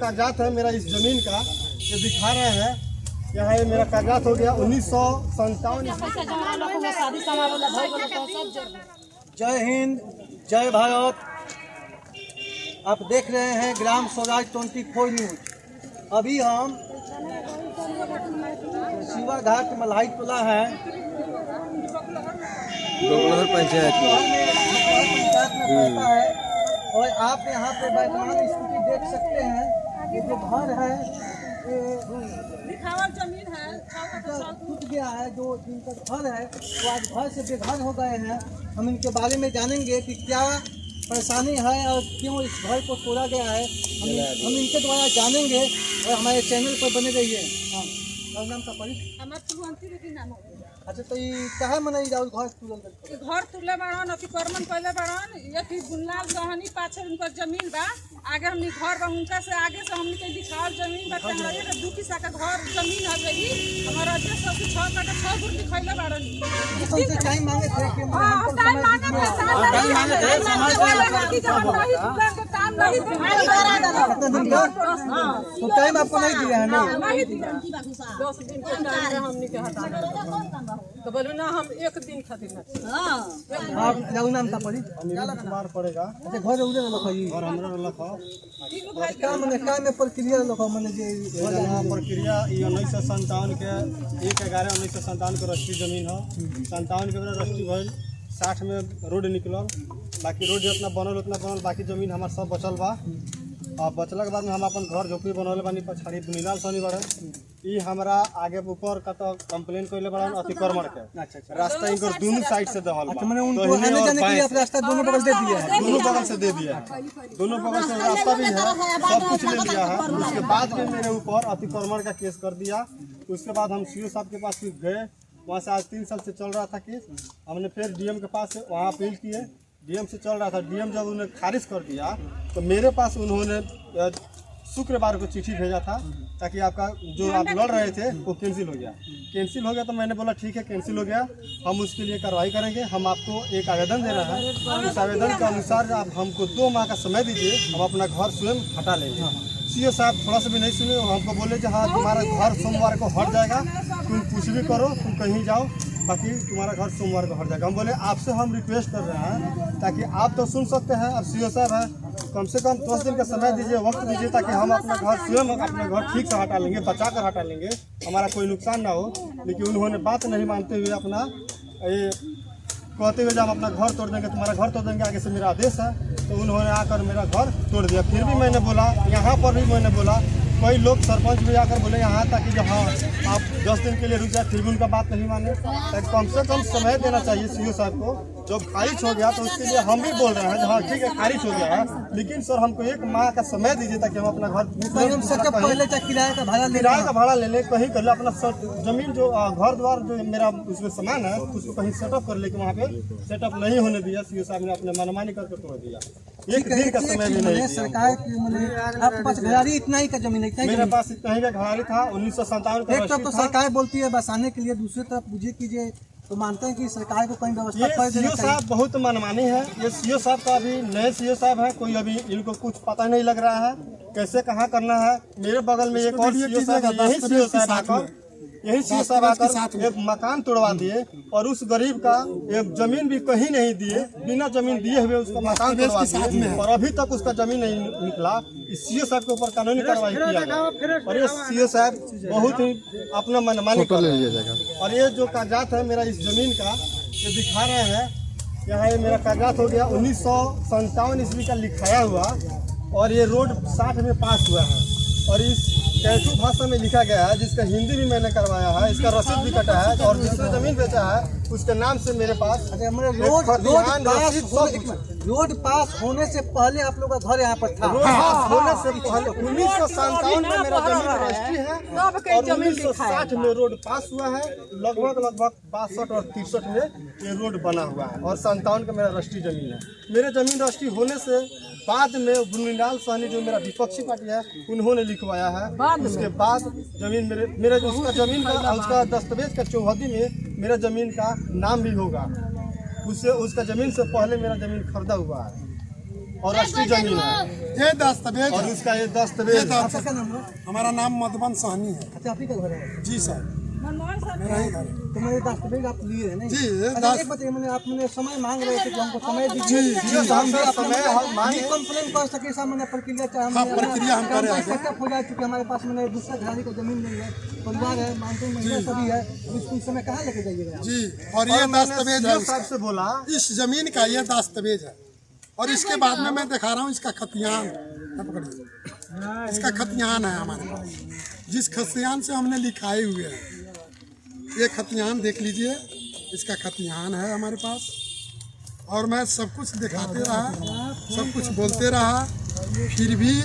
कागजात है मेरा इस जमीन का, ये दिखा रहे हैं। यहाँ ये मेरा कागजात हो गया 1957। जय हिंद, जय भारत। आप देख रहे हैं ग्राम स्वराज 24 न्यूज। अभी हम शिवा घाट मल्हाई टोला है पंचायत में है। और आप यहाँ पे वर्तमान स्थिति देख सकते हैं। ये जो घर है जमीन है टूट गया है। जो जिनका घर है वो आज घर से बेघर हो गए हैं। हम इनके बारे में जानेंगे कि क्या परेशानी है और क्यों इस घर को तोड़ा गया है। हम इनके द्वारा जानेंगे और हमारे चैनल पर बने रहिए। हाँ, नाम का परिचय। अच्छा, तो ये कहाँ मनाई जाओ घर तुरल? घर तुले बाड़न अतिक्रमण कैले बाड़न। ये कि गुनलाल रहनी पाछे उनकर जमीन बा, आगे हमनी घर बा, उनका से आगे से हमनी के दिखावल जमीन बा। हमरा ये दू किसा का घर जमीन है गई। हमारा अध्यक्ष सब 6 काटा 6 गुण दिखाइले बाड़न। हमसे टाइम मांगे थे कि टाइम मांगे थे, टाइम मांगे थे, समाज वाले काम नहीं तो टाइम आपको नहीं दिया है? नहीं दिया। 10 दिन के टाइम में हमनी के हटा तो बोलो ना, हम 1 दिन खातिर ना। आप जाऊ नाम का पड़ी कुमार पड़ेगा। अच्छा, घर उधर लखई और हमरा लखा का मने का में प्रक्रिया लखो मने जे प्रक्रिया 1957 के 1/11/1957 के रजिस्ट्री जमीन है। 57 के बेरा रजिस्ट्री भइल, 60 में रोड निकलल। बाकी रोड जितना बनल उतना बनल, बाकी जमीन हमार सब बचल बा। और बचला के बाद में हम अपन घर झोपड़ी बनौले बानी पछाड़ी बुनीलाल सनी बड़े। ई हमरा आगे ऊपर का तो कंप्लेन कइले बड़न अतिक्रमण के। अच्छा, रास्ता इनकर दोनों साइड से दहल बा। अच्छा, माने उनको आने जाने के लिए आप रास्ता दोनों बगल दे दिया है? दोनों बगल से दे दिया है, दोनों बगल से रास्ता भी है, सब कुछ ले लिया है। उसके बाद में मेरे ऊपर अतिक्रमण का केस कर दिया। उसके बाद हम सीओ साहब के पास गए, वहाँ से आज 3 साल से चल रहा था केस। हमने फिर डीएम के पास वहाँ अपील किए, डीएम से चल रहा था। डीएम जब उन्हें खारिज कर दिया तो मेरे पास उन्होंने शुक्रवार को चिट्ठी भेजा था ताकि आपका जो आप लड़ रहे थे वो कैंसिल हो गया। कैंसिल हो गया तो मैंने बोला ठीक है, कैंसिल हो गया, हम उसके लिए कार्रवाई करेंगे। हम आपको एक आवेदन दे रहे हैं, उस आवेदन के अनुसार आप हमको 2 माह का समय दीजिए, हम अपना घर स्वयं हटा लेंगे। सीओ साहब थोड़ा सा भी नहीं सुने, हमको बोले कि हाँ तुम्हारा घर सोमवार को हट जाएगा, तुम कुछ भी करो, तुम कहीं जाओ, बाकी तुम्हारा घर सोमवार को हट जाएगा। हम बोले आपसे हम रिक्वेस्ट कर रहे हैं ताकि आप तो सुन सकते हैं, अब सीओ साहब हैं, कम से कम 10 दिन का समय दीजिए, वक्त दीजिए, ताकि हम अपना घर स्वयं अपना घर ठीक से हटा लेंगे, बचा कर हटा लेंगे, हमारा कोई नुकसान ना हो। लेकिन उन्होंने बात नहीं मानते हुए अपना ये कहते हुए जब हम अपना घर तोड़ देंगे, तुम्हारा घर तोड़ देंगे, आगे से मेरा आदेश है, तो उन्होंने आकर मेरा घर तोड़ दिया। फिर भी मैंने बोला, यहाँ पर भी मैंने बोला, कई लोग सरपंच भी आकर बोले यहाँ ताकि जब हाँ आप 10 दिन के लिए रुक जाए, फिर भी उनका बात नहीं माने। ताकि कम से कम समय देना चाहिए सीओ साहब को। जब खारिज हो गया तो उसके लिए हम भी बोल रहे हैं हाँ ठीक है खारिज हो गया है, लेकिन सर हमको 1 माह का समय दीजिए ताकि हम अपना घर पहले किराए का भाड़ा ले लें, कहीं कर ले अपना जमीन जो घर द्वार जो मेरा उसमें सामान है उसको कहीं सेटअप कर ले। वहाँ पे सेटअप नहीं होने दिया, सीओ साहब ने अपने मनमानी करके तोड़ दिया। 1 दिन का समय भी नहीं। सरकार आपके पास घरारी इतना ही का जमीन है? मेरे पास इतना ही का घरारी था 1957 का। एक तरफ तो सरकार बोलती है बसाने के लिए, दूसरी तरफ बुझे कीजिए, तो मानते हैं कि सरकार को कहीं व्यवस्था कर देना सीओ साहब बहुत मनमानी है। ये सीओ साहब का अभी नए सीओ साहब है, कोई अभी इनको कुछ पता नहीं लग रहा है कैसे कहाँ करना है। मेरे बगल में एक और सीओ साहब, यही सीओ साहब आकर एक मकान तोड़वा दिए और उस गरीब का एक जमीन भी कहीं नहीं दिए, बिना जमीन दिए हुए उसका मकान तोड़वा दिए और अभी तक उसका जमीन नहीं निकला। इस सीओ साहब के ऊपर कानूनी कार्रवाई किया गया और ये सीओ साहब बहुत ही अपना मनमानी कर रहे हैं। और ये जो कागजात है मेरा इस जमीन का, ये दिखा रहे हैं। यहाँ ये मेरा कागजात हो गया 1957 ईस्वी का लिखाया हुआ और ये रोड 60 में पास हुआ है और इस कैथू भाषा में लिखा गया है, जिसका हिंदी भी मैंने करवाया है, इसका रसीद भी कटा है और जिसने जमीन बेचा है उसके नाम से मेरे पास रोड पास होने से पहले आप लोग का घर यहाँ पर था। रोड पास होने से पहले 1957 में मेरा जमीन रजिस्ट्री है और 1960 में रोड पास हुआ है। लगभग 62 और 63 में ये रोड बना हुआ है और 57 का मेरा रजिस्ट्री जमीन है। मेरे जमीन रजिस्ट्री होने से बाद में बुनीलाल सहनी जो मेरा विपक्षी पार्टी है उन्होंने लिखवाया है। उसके बाद जमीन मेरे उसका जमीन का उसका दस्तावेज का चौहदी में मेरा जमीन का नाम भी होगा। उसका जमीन से पहले मेरा जमीन खरीदा हुआ है और असली जमीन है। ये दस्तावेज और है। उसका ये दस्तावेज है। आपका क्या नाम है? हमारा नाम मधुबन सहनी है। अच्छा, आप ही का घर है? जी सर, मनमोहन साहब मेरा ही घर है। तो मेरे दस्तावेज आप लिए हैं नहीं? जी, ये अच्छा, एक बताइए, मैंने आप मैंने समय मांग रहे थे कि हमको समय दीजिए। जी, जी, हम भी समय हम मांगे। कंप्लेन कर सके सामने प्रक्रिया चाहे हाँ, प्रक्रिया हम करें। सेटअप हो जाए, क्योंकि हमारे पास मैंने दूसरा घराने को जमीन नहीं है, परिवार है, मानसून महिला सभी है, इसको इस समय कहाँ लेके जाइएगा आप? जी, और ये दस्तावेज है साहब से बोला इस जमीन का, ये दस्तावेज है। और इसके बाद में मैं दिखा रहा हूँ इसका खतियान, पकड़िए, इसका खतियान है हमारे पास, जिस खतियान से हमने लिखाए हुए हैं। ये खतियान देख लीजिए, इसका खतियान है हमारे पास। और मैं सब कुछ दिखाते रहा, सब कुछ बोलते रहा, फिर भी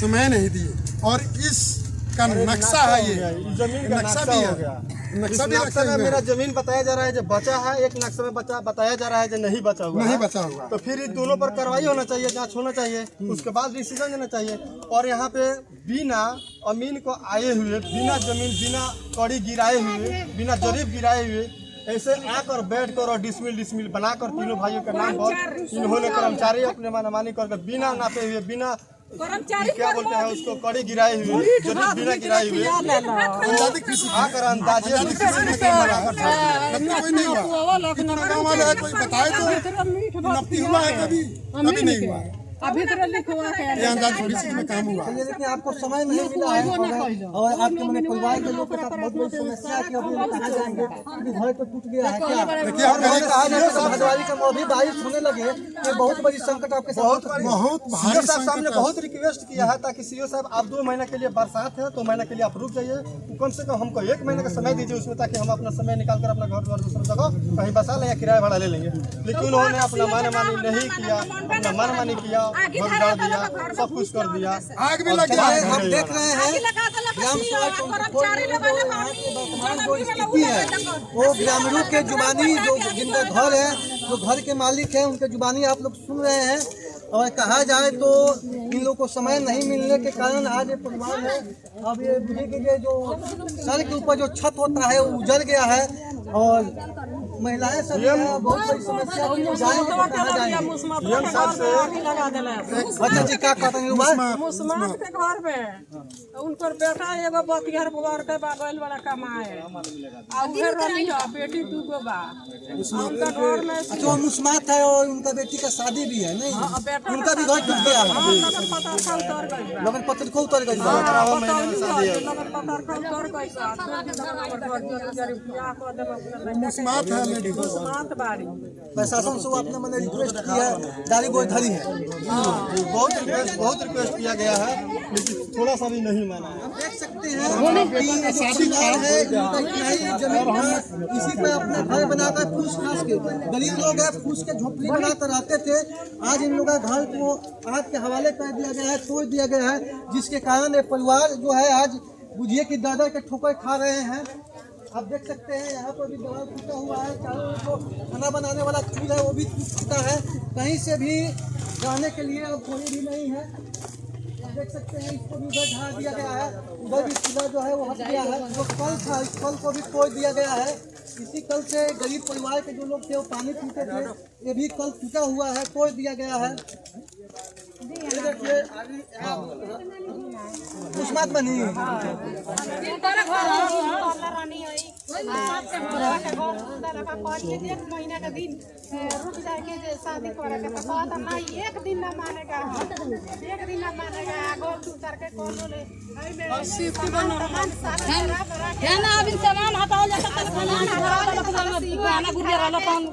समय नहीं दिए। और इसका नक्शा है, ये जमीन का नक्शा नक्शा भी हो है, गया। नक्शा इस भी नक्शे रखे में हुए मेरा हैं। जमीन बताया जा रहा है जो बचा है, एक नक्शे में बताया जा रहा है जो नहीं बचा हुआ नहीं है। बचा हुआ। तो फिर इन दोनों पर कार्रवाई होना चाहिए, जांच होना चाहिए, उसके बाद डिसीजन लेना चाहिए। और यहाँ पे बिना अमीन को आए हुए, बिना जमीन, बिना कड़ी गिराए हुए, बिना जरीब गिराए हुए, ऐसे आकर बैठ कर और डिसमिल बनाकर तीनों भाइयों के नाम पर इन्होंने कर्मचारी अपने मनमानी करके बिना नापे हुए, बिना कर्मचारी क्या बोलते हैं उसको, कड़ी गिराए हुए, जरीब बिना गिराए हुए अंदाजी किसी आकर अंदाजे कोई नहीं हुआ। इतना गाँव वाले हैं, कोई बताए तो नपती हुआ है कभी? कभी नहीं हुआ है। अभी तो लिखवा के ये अंदाज किसी में काम हुआ। चलिए, लेकिन आपको समय नहीं मिला है और आपके मैंने परिवार के लोग के साथ बहुत बड़ी समस्या है कि अभी हम कहाँ जाएंगे, क्योंकि घर तो टूट गया है। क्या देखिए, हम और कहा जाए तो भदवारी का अभी बारिश होने लगे, ये बहुत बड़ी संकट आपके साथ। बहुत सीओ भारी साहब सामने संकट बहुत रिक्वेस्ट किया है ताकि सीओ साहब आप 2 महीने के लिए बरसात है, 2 महीने के लिए आप रुक जाइए, कम से कम हमको 1 महीने का समय दीजिए उसमें, ताकि हम अपना समय निकाल कर अपना घर द्वार दूसरी जगह कहीं बसा लें या किराया भाड़ा ले लेंगे। लेकिन उन्होंने अपना मनमानी नहीं किया, अपना मनमानी किया, घर डाल दिया, सब कुछ कर दिया। आग भी लग गया है। हम देख रहे हैं ग्राम सभा वर्तमान जो स्थिति है, वो ग्रामीणों के जुबानी, जो जिनका घर है, जो घर के मालिक है, उनके जुबानी आप लोग सुन रहे हैं। और कहा जाए तो इन लोगों को समय नहीं मिलने के कारण आज ये परिवार है, अब ये बुढ़े के लिए जो सर के ऊपर जो छत होता है वो उजड़ गया है। और महिलाएं सब है, बहुत बड़ी समस्या है, जाएंगे तो कहाँ जाएंगे? अच्छा जी, क्या कहते हैं मुस्मात के घर में उनकर बेटा एगो बतिहर बुआर के बागल वाला कमाए आ उधर रही है, बेटी 2 गो बा उनका घर में। अच्छा, वो मुस्मात है और उनका बेटी का शादी भी है नहीं? उनका भी घर टूट गया है, लगन पत्थर को उतर गई। मुस्मात है। प्रशासन से वो आपने मैंने रिक्वेस्ट किया है, गाड़ी बोझ धरी है, बहुत रिक्वेस्ट किया गया है, लेकिन थोड़ा सा भी नहीं माना है। देख सकते हैं कि शादी है, उनका इतना ही जमीन था, इसी पे अपना घर बनाकर फूस खास के, गरीब लोग है, फूस के झोपड़ी बनाकर रहते थे। आज इन लोगों का घर को आग के हवाले कर दिया गया है, तोड़ दिया गया है, जिसके कारण ये परिवार जो है आज बुझिए कि दर के ठोकर खा रहे हैं। आप देख सकते हैं यहाँ पर भी दीवार टूटा हुआ है, चारों ओर जो खाना बनाने वाला चूल्हा है वो भी टूट चुका है, कहीं से भी जाने के लिए अब कोई भी नहीं है। आप देख सकते हैं इसको भी उधर ढा दिया गया है, उधर भी चूल्हा जो है वो हट गया है, जो कल था इस कल को भी तोड़ दिया गया है। इसी कल से गरीब परिवार के जो लोग थे वो पानी पीते थे, ये भी कल टूटा हुआ है, तोड़ दिया गया है। ये देखिए उस्मात बनी एक महीना का दिन रुक जाके जे शादी करे के तो कहता नहीं, एक दिन ना मानेगा, एक दिन ना मानेगा, गोल तू करके कोनो ले है ना। अभी सामान हटाओ जाता है, सामान गाना गुड़िया वाला कौन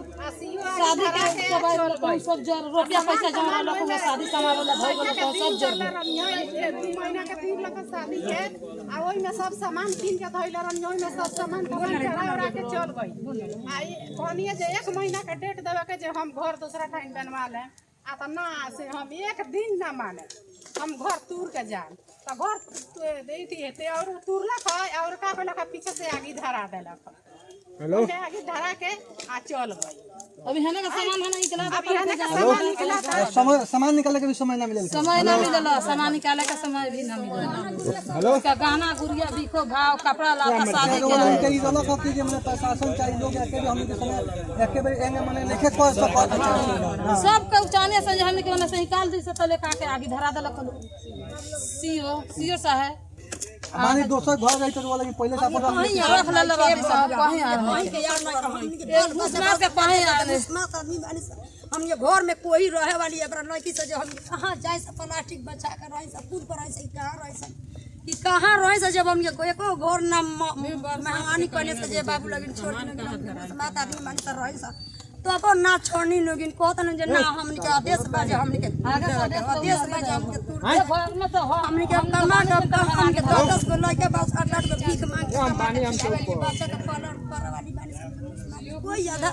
शादी के सब जर रुपया पैसा जमा वाला को शादी सामान वाला भाई वाला सब जर 2 महीना के 3 लाख शादी है आ ओई में सब सामान किन के धइल रहन, ओई में सब सामान कमाई करा के चल गई। आ कहनिए जे 1 महीना के डेट देवे के जे हम घर दूसरा ठाइन बनवा ले, आ त ना से हम 1 दिन ना माने, हम घर तूर के जाए तो घर देती है और तूरलक है और का कहलक पीछे से आगे धरा देलक। उन्हें आगे धरा के आ चल गई। अभी है ना सामान है ना निकला अब यहाँ का सामान निकला था। सामान निकालने के भी समय ना मिलेगा। समय ना मिलेला, सामान निकाले का समय भी ना मिलेला। उसका गहना गुड़िया बिको भाव कपड़ा लाता शादी के उनके ई गलत होती है मैंने प्रशासन चाहिए लोग एके भी हमने के समय एके बार एंगे मैंने लिखे को सब के उचाने से हमने के ओने से निकाल दी से तले का के आगे धरा देलक सीओ साहब माने दोसर घर रही तो वाला पहले से अपन कहीं रख ले रवि साहब कहीं आ नहीं एक दूसरा के कहीं आ नहीं। आदमी बानी हम ये घर में कोई रहे वाली है लड़की से जो हम कहाँ जाए से प्लास्टिक बचा कर रहे सब खुद पर रहे से कहाँ रहे से कि कहाँ रहे से जब हम ये एको घर ना मेहमानी करने से जे बाबू लगिन छोड़ बात आदमी बानी से रहे से तो अपन ना छोड़नी लोगिन कहतन जे ना हमनी के आदेश बाजे हमनी के आदेश बाजे हमके हमनी के कमा के हमके 10 गो लड़के बस 8 गो भीख मांग के पानी हम सब बच्चा के पालन पर वाली बानी कोई आधा